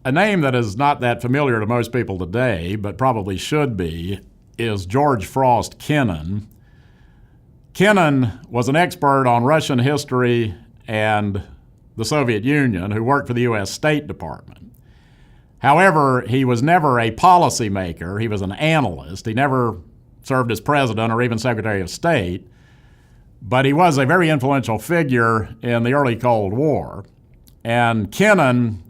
A name that is not that familiar to most people today, but probably should be, is George Frost Kennan. Kennan was an expert on Russian history and the Soviet Union who worked for the U.S. State Department. However, he was never a policymaker. He was an analyst. He never served as president or even Secretary of State, but he was a very influential figure in the early Cold War. And Kennan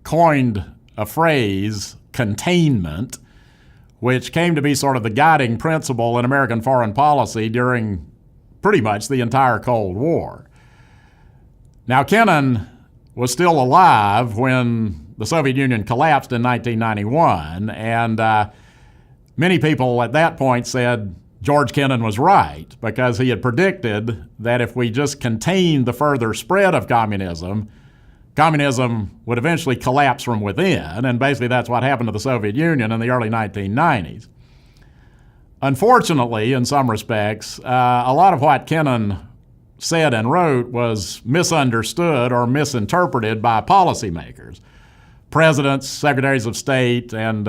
coined a phrase, containment, which came to be sort of the guiding principle in American foreign policy during pretty much the entire Cold War. Now, Kennan was still alive when the Soviet Union collapsed in 1991, and many people at that point said George Kennan was right, because he had predicted that if we just contained the further spread of communism, communism would eventually collapse from within, and basically that's what happened to the Soviet Union in the early 1990s. Unfortunately, in some respects, a lot of what Kennan said and wrote was misunderstood or misinterpreted by policymakers, presidents, secretaries of state, and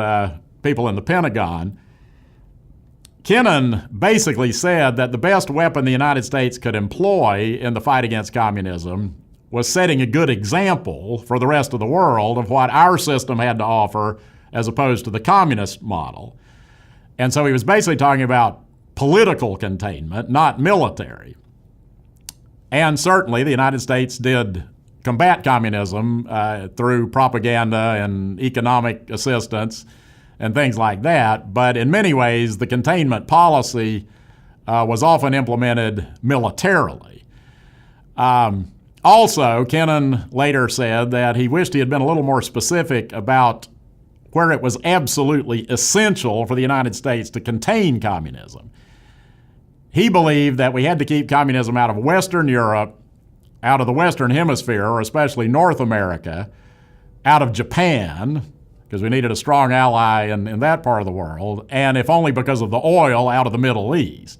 people in the Pentagon. Kennan basically said that the best weapon the United States could employ in the fight against communism was setting a good example for the rest of the world of what our system had to offer as opposed to the communist model. And so he was basically talking about political containment, not military. And certainly the United States did combat communism through propaganda and economic assistance and things like that. But in many ways, the containment policy was often implemented militarily. Also, Kennan later said that he wished he had been a little more specific about where it was absolutely essential for the United States to contain communism. He believed that we had to keep communism out of Western Europe, out of the Western Hemisphere, or especially North America, out of Japan, because we needed a strong ally in that part of the world, and if only because of the oil, out of the Middle East.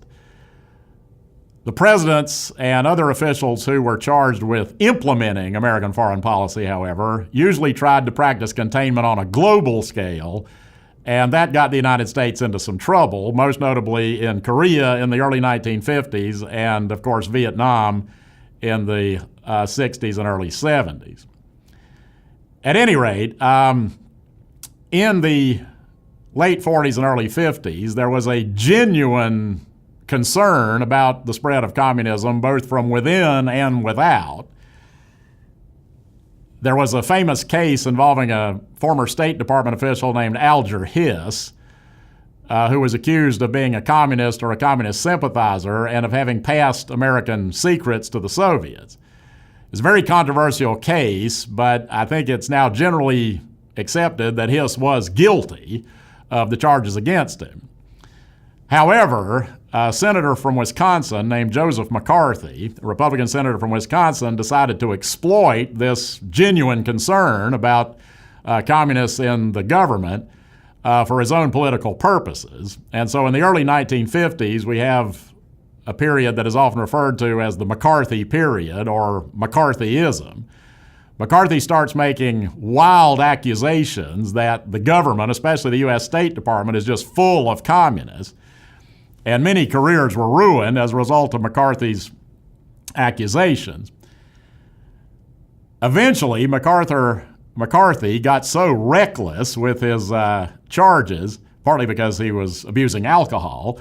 The presidents and other officials who were charged with implementing American foreign policy, however, usually tried to practice containment on a global scale, and that got the United States into some trouble, most notably in Korea in the early 1950s and, of course, Vietnam in the 60s and early 70s. At any rate, in the late 40s and early 50s, there was a genuine concern about the spread of communism, both from within and without. There was a famous case involving a former State Department official named Alger Hiss, who was accused of being a communist or a communist sympathizer and of having passed American secrets to the Soviets. It's a very controversial case, but I think it's now generally accepted that Hiss was guilty of the charges against him. However, a senator from Wisconsin named Joseph McCarthy, a Republican senator from Wisconsin, decided to exploit this genuine concern about communists in the government for his own political purposes. And so in the early 1950s, we have a period that is often referred to as the McCarthy period, or McCarthyism. McCarthy starts making wild accusations that the government, especially the U.S. State Department, is just full of communists. And many careers were ruined as a result of McCarthy's accusations. Eventually, McCarthy got so reckless with his charges, partly because he was abusing alcohol,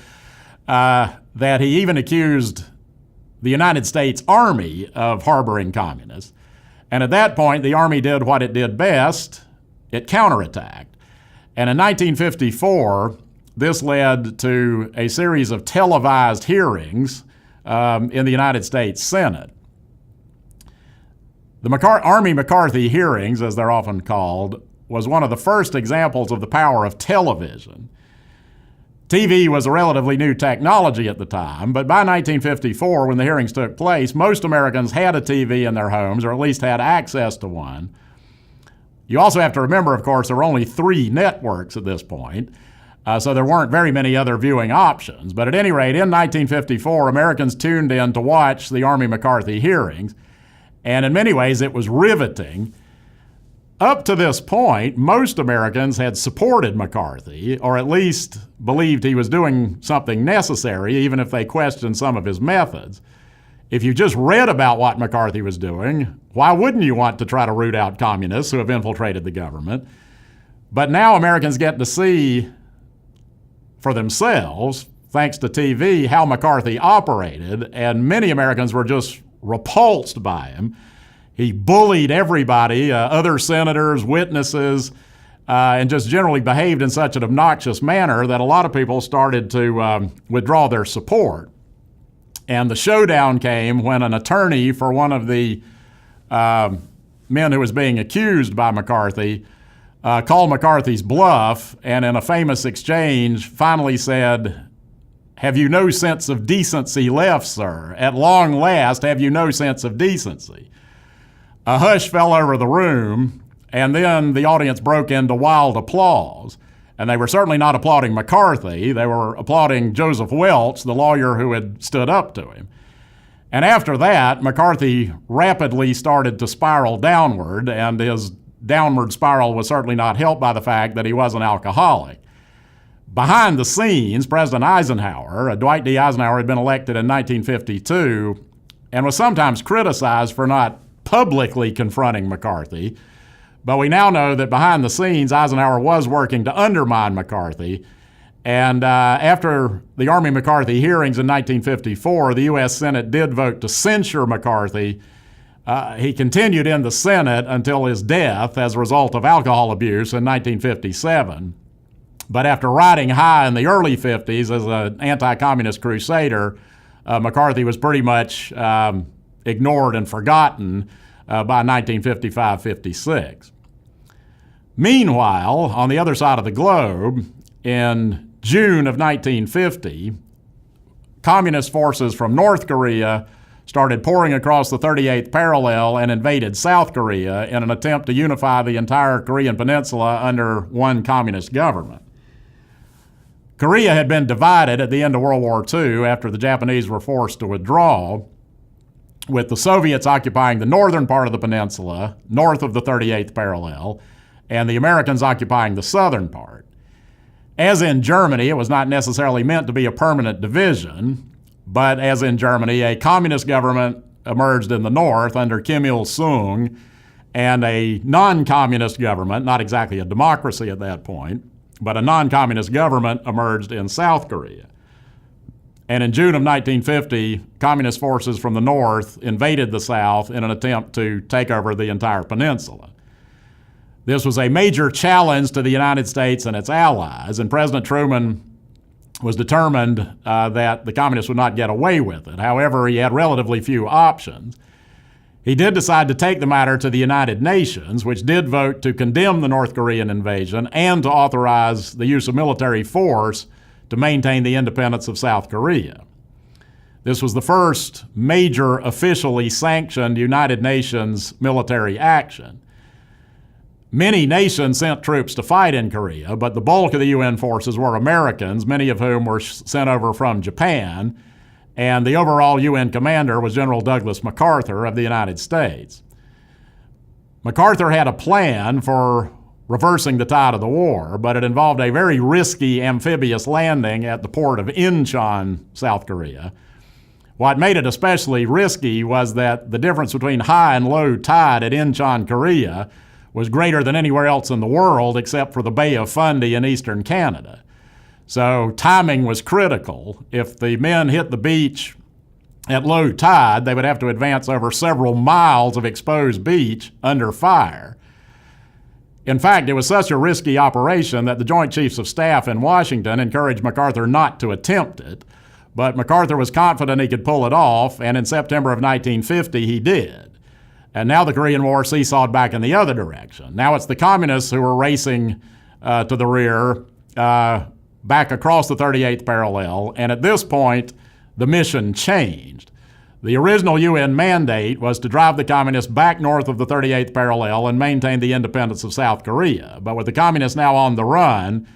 that he even accused the United States Army of harboring communists. And at that point, the Army did what it did best. It counterattacked. And in 1954, this led to a series of televised hearings in the United States Senate. The Army McCarthy hearings, as they're often called, was one of the first examples of the power of television. TV was a relatively new technology at the time, but by 1954, when the hearings took place, most Americans had a TV in their homes, or at least had access to one. You also have to remember, of course, there were only 3 networks at this point, so there weren't very many other viewing options. But at any rate, in 1954, Americans tuned in to watch the Army McCarthy hearings, and in many ways it was riveting. up to this point, most Americans had supported McCarthy, or at least believed he was doing something necessary, even if they questioned some of his methods. If you just read about what McCarthy was doing, why wouldn't you want to try to root out communists who have infiltrated the government? But now Americans get to see for themselves, thanks to TV, how McCarthy operated, and many Americans were just repulsed by him. He bullied everybody, other senators, witnesses, and just generally behaved in such an obnoxious manner that a lot of people started to withdraw their support. And the showdown came when an attorney for one of the men who was being accused by McCarthy called McCarthy's bluff, and in a famous exchange finally said, "Have you no sense of decency left, sir? At long last, have you no sense of decency?" A hush fell over the room, and then the audience broke into wild applause. And they were certainly not applauding McCarthy. They were applauding Joseph Welch, the lawyer who had stood up to him. And after that, McCarthy rapidly started to spiral downward, and his downward spiral was certainly not helped by the fact that he was an alcoholic. Behind the scenes, President Eisenhower, Dwight D. Eisenhower, had been elected in 1952 and was sometimes criticized for not publicly confronting McCarthy. But we now know that behind the scenes, Eisenhower was working to undermine McCarthy. And after the Army-McCarthy hearings in 1954, the U.S. Senate did vote to censure McCarthy. He continued in the Senate until his death as a result of alcohol abuse in 1957. But after riding high in the early 50s as an anti-communist crusader, McCarthy was pretty much ignored and forgotten by 1955-56. Meanwhile, on the other side of the globe, in June of 1950, communist forces from North Korea started pouring across the 38th parallel and invaded South Korea in an attempt to unify the entire Korean peninsula under one communist government. Korea had been divided at the end of World War II after the Japanese were forced to withdraw, with the Soviets occupying the northern part of the peninsula, north of the 38th parallel, and the Americans occupying the southern part. As in Germany, it was not necessarily meant to be a permanent division, but as in Germany, a communist government emerged in the north under Kim Il-sung, and a non-communist government, not exactly a democracy at that point, but a non-communist government emerged in South Korea. And in June of 1950, communist forces from the north invaded the south in an attempt to take over the entire peninsula. This was a major challenge to the United States and its allies, and President Truman was determined that the communists would not get away with it. However, he had relatively few options. He did decide to take the matter to the United Nations, which did vote to condemn the North Korean invasion and to authorize the use of military force to maintain the independence of South Korea. This was the first major officially sanctioned United Nations military action. Many nations sent troops to fight in Korea, but the bulk of the UN forces were Americans, many of whom were sent over from Japan, and the overall UN commander was General Douglas MacArthur of the United States. MacArthur had a plan for reversing the tide of the war, but it involved a very risky amphibious landing at the port of Incheon, South Korea. What made it especially risky was that the difference between high and low tide at Incheon, Korea, was greater than anywhere else in the world except for the Bay of Fundy in eastern Canada. So timing was critical. If the men hit the beach at low tide, they would have to advance over several miles of exposed beach under fire. In fact, it was such a risky operation that the Joint Chiefs of Staff in Washington encouraged MacArthur not to attempt it, but MacArthur was confident he could pull it off, and in September of 1950 he did. And now the Korean War seesawed back in the other direction. Now it's the communists who were racing to the rear, back across the 38th parallel, and at this point, the mission changed. The original UN mandate was to drive the communists back north of the 38th parallel and maintain the independence of South Korea. But with the communists now on the run,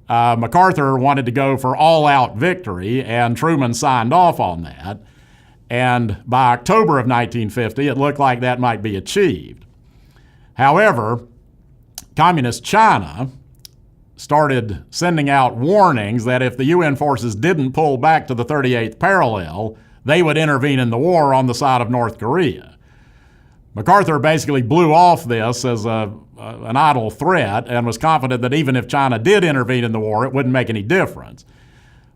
MacArthur wanted to go for all-out victory, and Truman signed off on that. And by October of 1950, it looked like that might be achieved. However, Communist China started sending out warnings that if the UN forces didn't pull back to the 38th parallel, they would intervene in the war on the side of North Korea. MacArthur basically blew off this as an idle threat and was confident that even if China did intervene in the war, it wouldn't make any difference.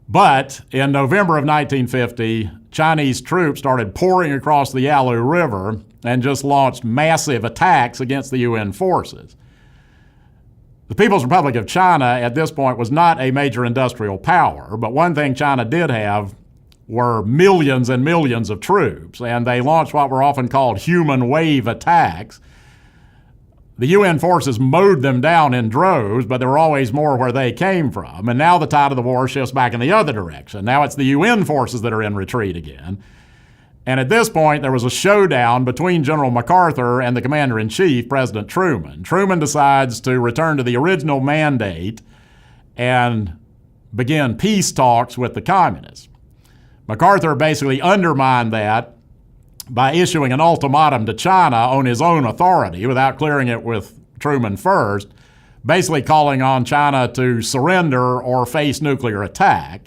But in November of 1950, Chinese troops started pouring across the Yalu River and just launched massive attacks against the UN forces. The People's Republic of China at this point was not a major industrial power, but one thing China did have were millions and millions of troops, and they launched what were often called human wave attacks. The UN forces mowed them down in droves, but there were always more where they came from, and now the tide of the war shifts back in the other direction. Now it's the UN forces that are in retreat again. And at this point, there was a showdown between General MacArthur and the commander-in-chief, President Truman. Truman decides to return to the original mandate and begin peace talks with the communists. MacArthur basically undermined that by issuing an ultimatum to China on his own authority without clearing it with Truman first, basically calling on China to surrender or face nuclear attack.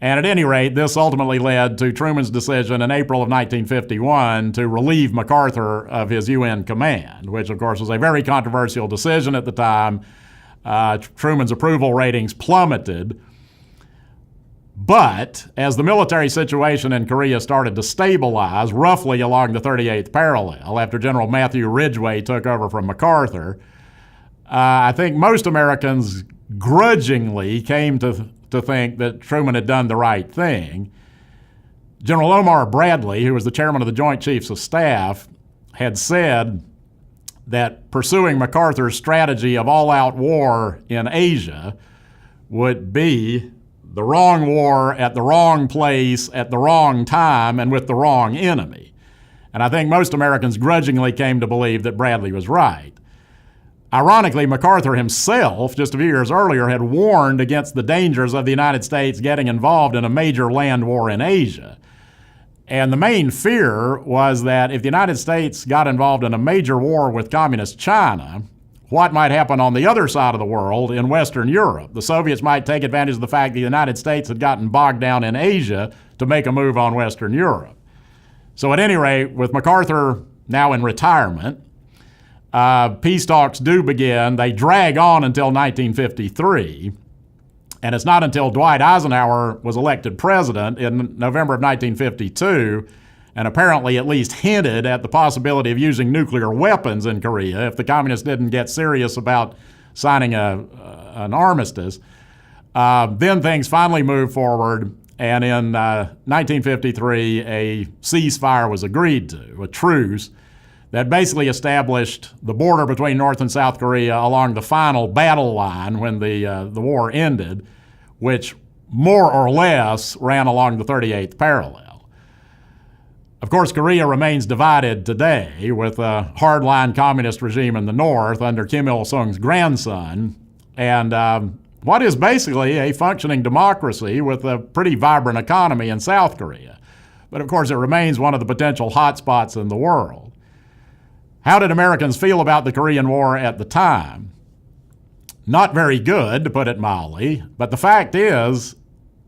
And at any rate, this ultimately led to Truman's decision in April of 1951 to relieve MacArthur of his UN command, which, of course, was a very controversial decision at the time. Truman's approval ratings plummeted. But as the military situation in Korea started to stabilize roughly along the 38th parallel after General Matthew Ridgway took over from MacArthur, I think most Americans grudgingly came to think that Truman had done the right thing. General Omar Bradley, who was the chairman of the Joint Chiefs of Staff, had said that pursuing MacArthur's strategy of all-out war in Asia would be the wrong war at the wrong place at the wrong time and with the wrong enemy. And I think most Americans grudgingly came to believe that Bradley was right. Ironically, MacArthur himself, just a few years earlier, had warned against the dangers of the United States getting involved in a major land war in Asia. And the main fear was that if the United States got involved in a major war with Communist China, what might happen on the other side of the world in Western Europe? The Soviets might take advantage of the fact the United States had gotten bogged down in Asia to make a move on Western Europe. So at any rate, with MacArthur now in retirement, peace talks do begin. They drag on until 1953. And it's not until Dwight Eisenhower was elected president in November of 1952 and apparently at least hinted at the possibility of using nuclear weapons in Korea if the communists didn't get serious about signing an armistice. Then things finally moved forward, and in 1953, a ceasefire was agreed to, a truce that basically established the border between North and South Korea along the final battle line when the war ended, which more or less ran along the 38th parallel. Of course, Korea remains divided today with a hardline communist regime in the north under Kim Il-sung's grandson and what is basically a functioning democracy with a pretty vibrant economy in South Korea. But of course, it remains one of the potential hotspots in the world. How did Americans feel about the Korean War at the time? Not very good, to put it mildly, but the fact is,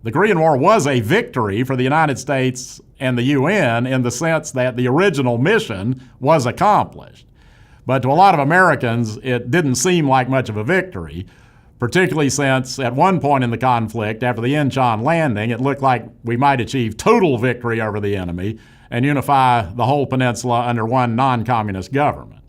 the Korean War was a victory for the United States and the UN in the sense that the original mission was accomplished. But to a lot of Americans, it didn't seem like much of a victory, particularly since at one point in the conflict, after the Incheon landing, it looked like we might achieve total victory over the enemy and unify the whole peninsula under one non-communist government.